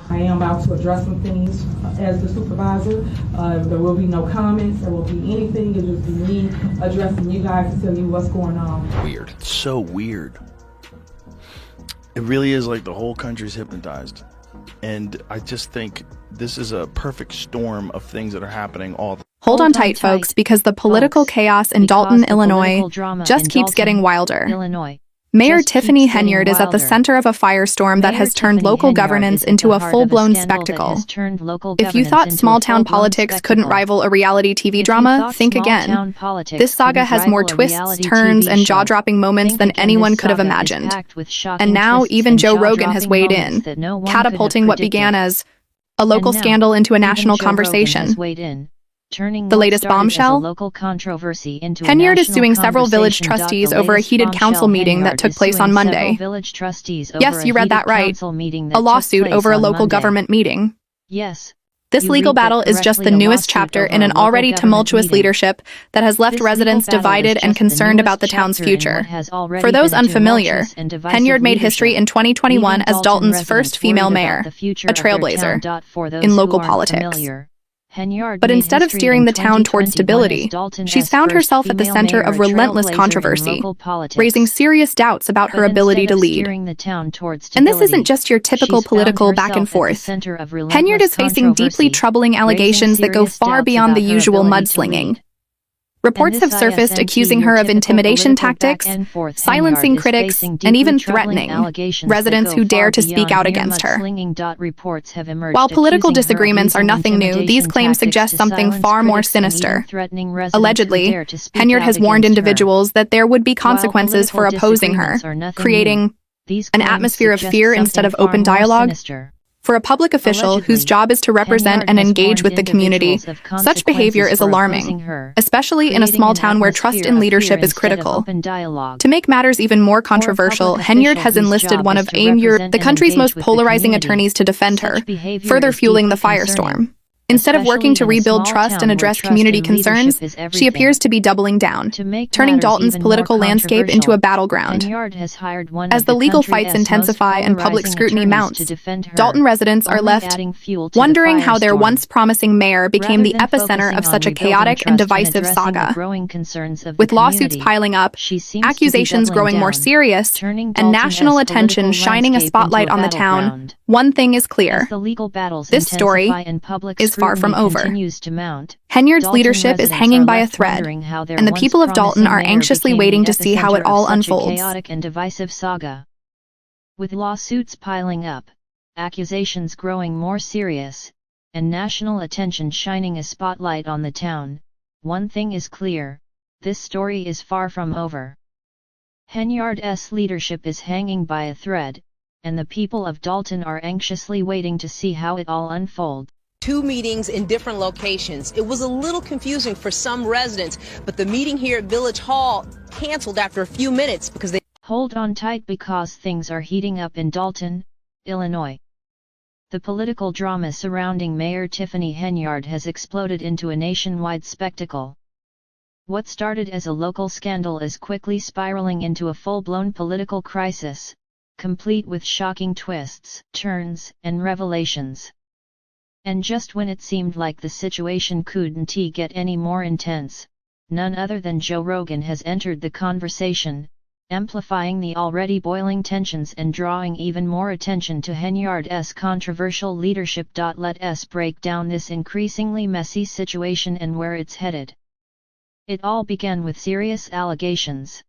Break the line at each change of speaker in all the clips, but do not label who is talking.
I am about to address some things as the supervisor. There will be no comments. There will be anything. It'll just be me addressing you guys to tell you what's going on.
Weird. It's so weird. It really is like the whole country's hypnotized. And I just think this is a perfect storm of things that are happening all the time.
Hold on tight, folks, because the political chaos in Dalton, Illinois just keeps getting wilder. Mayor Tiffany Henyard is at the center of a firestorm that has turned local governance into a full-blown spectacle. If you thought small-town politics couldn't rival a reality TV drama, think again. This saga has more twists, turns, and jaw-dropping moments than anyone could have imagined. And now even Joe Rogan has weighed in, catapulting what began as a local scandal into a national conversation. The latest bombshell? Henyard is suing several village trustees over a heated council meeting that took place on Monday. Yes, you read that right. A lawsuit over a local government meeting.
Yes.
This legal battle is just the newest chapter in an already tumultuous leadership that has left residents divided and concerned about the town's future. For those unfamiliar, Henyard made history in 2021 as Dalton's first female mayor, a trailblazer in local politics. But instead of steering the town toward stability, she's found herself at the center of relentless controversy, raising serious doubts about her ability to lead. And this isn't just your typical political back and forth. Henyard is facing deeply troubling allegations that go far beyond the usual mudslinging. Reports have surfaced accusing her of intimidation tactics, silencing critics, and even threatening residents who dare to speak out against her. While political disagreements are nothing new, these claims suggest something far more sinister. Allegedly, Henyard has warned individuals that there would be consequences for opposing her, creating an atmosphere of fear instead of open dialogue. For a public official whose job is to represent and engage with the community, such behavior is alarming, especially in a small town where trust in leadership is critical. To make matters even more controversial, Henyard has enlisted one of the country's most polarizing attorneys to defend her, further fueling the firestorm. Instead of working to rebuild trust and address community concerns, she appears to be doubling down, turning Dalton's political landscape into a battleground. As the legal fights intensify and public scrutiny mounts, Dalton residents are left wondering how their once promising mayor became the epicenter of such a chaotic and divisive saga. With lawsuits piling up, accusations growing more serious, and national attention shining a spotlight on the town, one thing is clear. This story is far from over. Henyard's leadership is hanging by a thread, and the people of Dalton are anxiously waiting to see how it all unfolds.
With lawsuits piling up, accusations growing more serious, and national attention shining a spotlight on the town, one thing is clear: this story is far from over. Henyard's leadership is hanging by a thread, and the people of Dalton are anxiously waiting to see how it all unfolds.
2 meetings in different locations. It was a little confusing for some residents, but the meeting here at Village Hall canceled after a few minutes because they...
Hold on tight, because things are heating up in Dalton, Illinois. The political drama surrounding Mayor Tiffany Henyard has exploded into a nationwide spectacle. What started as a local scandal is quickly spiraling into a full-blown political crisis, complete with shocking twists, turns, and revelations. And just when it seemed like the situation couldn't get any more intense, none other than Joe Rogan has entered the conversation, amplifying the already boiling tensions and drawing even more attention to Henyard's controversial leadership. Let us break down this increasingly messy situation and where it's headed. It all began with serious allegations.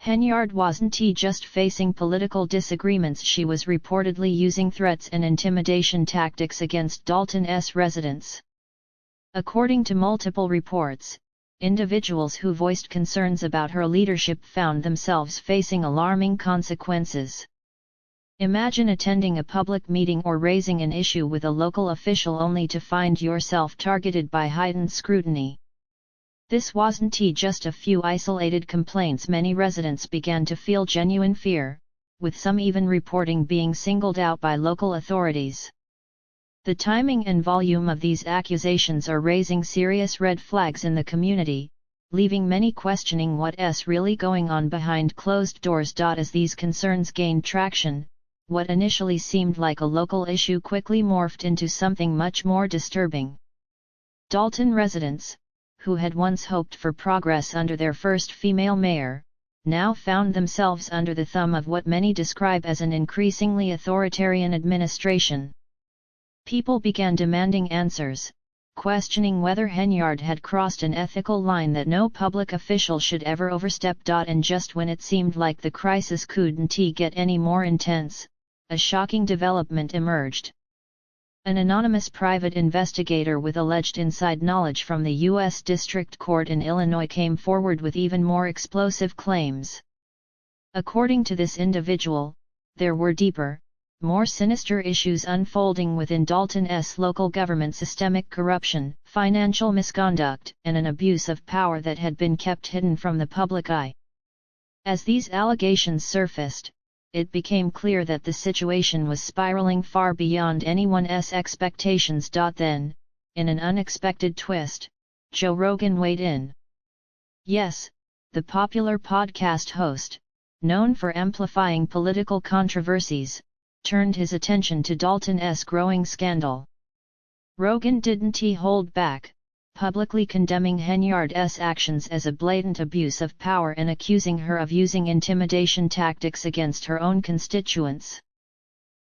Henyard wasn't just facing political disagreements, she was reportedly using threats and intimidation tactics against Dalton's residents. According to multiple reports, individuals who voiced concerns about her leadership found themselves facing alarming consequences. Imagine attending a public meeting or raising an issue with a local official only to find yourself targeted by heightened scrutiny. This wasn't just a few isolated complaints. Many residents began to feel genuine fear, with some even reporting being singled out by local authorities. The timing and volume of these accusations are raising serious red flags in the community, leaving many questioning what's really going on behind closed doors. As these concerns gained traction, what initially seemed like a local issue quickly morphed into something much more disturbing. Dalton residents, who had once hoped for progress under their first female mayor, now found themselves under the thumb of what many describe as an increasingly authoritarian administration. People began demanding answers, questioning whether Henyard had crossed an ethical line that no public official should ever overstep. And just when it seemed like the crisis couldn't get any more intense, a shocking development emerged. An anonymous private investigator with alleged inside knowledge from the U.S. District Court in Illinois came forward with even more explosive claims. According to this individual, there were deeper, more sinister issues unfolding within Dalton's local government: systemic corruption, financial misconduct, and an abuse of power that had been kept hidden from the public eye. As these allegations surfaced, it became clear that the situation was spiraling far beyond anyone's expectations. Then, in an unexpected twist, Joe Rogan weighed in. Yes, the popular podcast host, known for amplifying political controversies, turned his attention to Dalton's growing scandal. Rogan didn't hold back, publicly condemning Henyard's actions as a blatant abuse of power and accusing her of using intimidation tactics against her own constituents.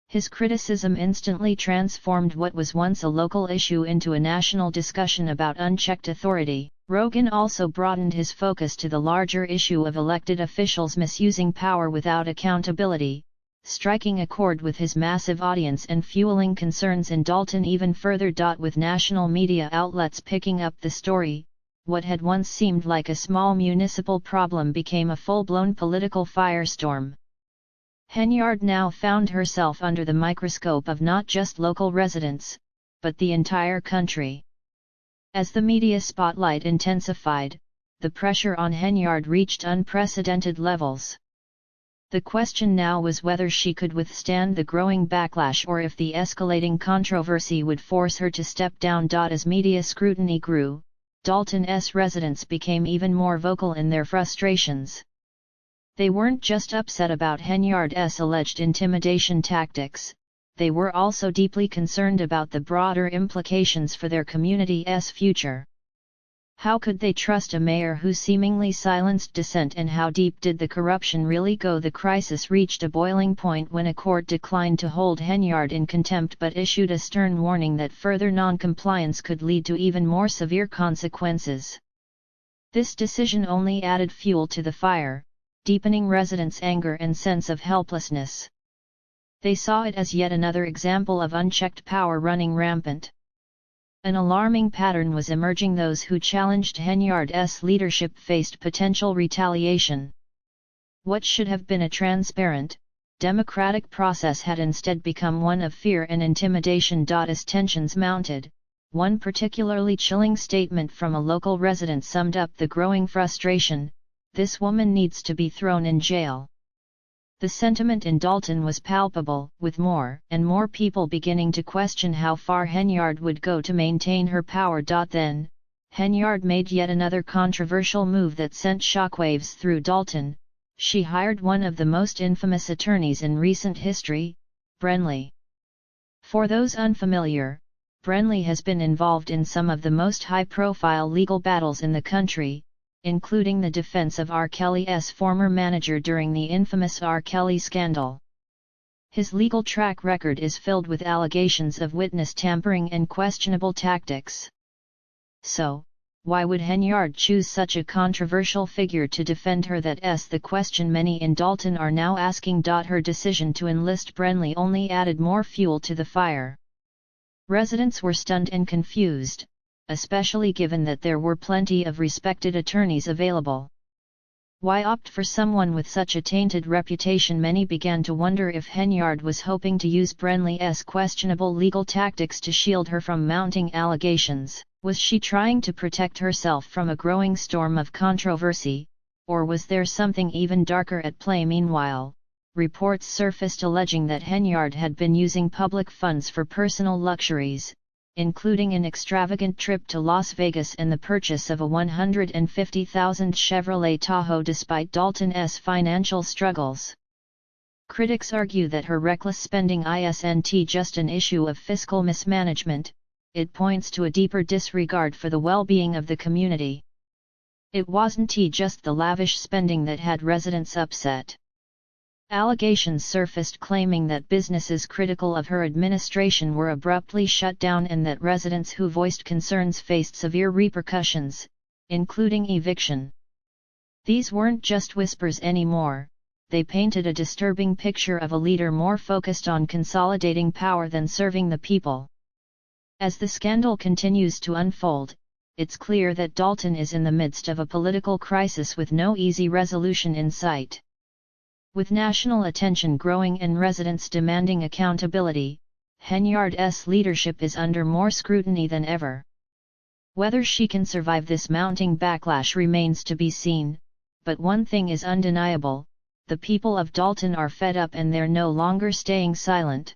His criticism instantly transformed what was once a local issue into a national discussion about unchecked authority. Rogan also broadened his focus to the larger issue of elected officials misusing power without accountability, striking a chord with his massive audience and fueling concerns in Dalton even further. With national media outlets picking up the story, what had once seemed like a small municipal problem became a full-blown political firestorm. Henyard now found herself under the microscope of not just local residents, but the entire country. As the media spotlight intensified, the pressure on Henyard reached unprecedented levels. The question now was whether she could withstand the growing backlash or if the escalating controversy would force her to step down. As media scrutiny grew, Dalton's residents became even more vocal in their frustrations. They weren't just upset about Henyard's alleged intimidation tactics, they were also deeply concerned about the broader implications for their community's future. How could they trust a mayor who seemingly silenced dissent, and how deep did the corruption really go? The crisis reached a boiling point when a court declined to hold Henyard in contempt but issued a stern warning that further non-compliance could lead to even more severe consequences. This decision only added fuel to the fire, deepening residents' anger and sense of helplessness. They saw it as yet another example of unchecked power running rampant. An alarming pattern was emerging: those who challenged Henyard's leadership faced potential retaliation. What should have been a transparent, democratic process had instead become one of fear and intimidation. As tensions mounted, one particularly chilling statement from a local resident summed up the growing frustration: "This woman needs to be thrown in jail." The sentiment in Dalton was palpable, with more and more people beginning to question how far Henyard would go to maintain her power. Then, Henyard made yet another controversial move that sent shockwaves through Dalton. She hired one of the most infamous attorneys in recent history, Brenly. For those unfamiliar, Brenly has been involved in some of the most high-profile legal battles in the country, including the defense of R. Kelly's former manager during the infamous R. Kelly scandal. His legal track record is filled with allegations of witness tampering and questionable tactics. So, why would Henyard choose such a controversial figure to defend her? That's the question many in Dalton are now asking. Her decision to enlist Brenly only added more fuel to the fire. Residents were stunned and confused, especially given that there were plenty of respected attorneys available. Why opt for someone with such a tainted reputation? Many began to wonder if Henyard was hoping to use Brenly's questionable legal tactics to shield her from mounting allegations. Was she trying to protect herself from a growing storm of controversy, or was there something even darker at play? Meanwhile, reports surfaced alleging that Henyard had been using public funds for personal luxuries, including an extravagant trip to Las Vegas and the purchase of a $150,000 Chevrolet Tahoe despite Dalton's financial struggles. Critics argue that her reckless spending isn't just an issue of fiscal mismanagement, it points to a deeper disregard for the well-being of the community. It wasn't just the lavish spending that had residents upset. Allegations surfaced claiming that businesses critical of her administration were abruptly shut down and that residents who voiced concerns faced severe repercussions, including eviction. These weren't just whispers anymore, they painted a disturbing picture of a leader more focused on consolidating power than serving the people. As the scandal continues to unfold, it's clear that Dalton is in the midst of a political crisis with no easy resolution in sight. With national attention growing and residents demanding accountability, Henyard's leadership is under more scrutiny than ever. Whether she can survive this mounting backlash remains to be seen, but one thing is undeniable: the people of Dalton are fed up and they're no longer staying silent.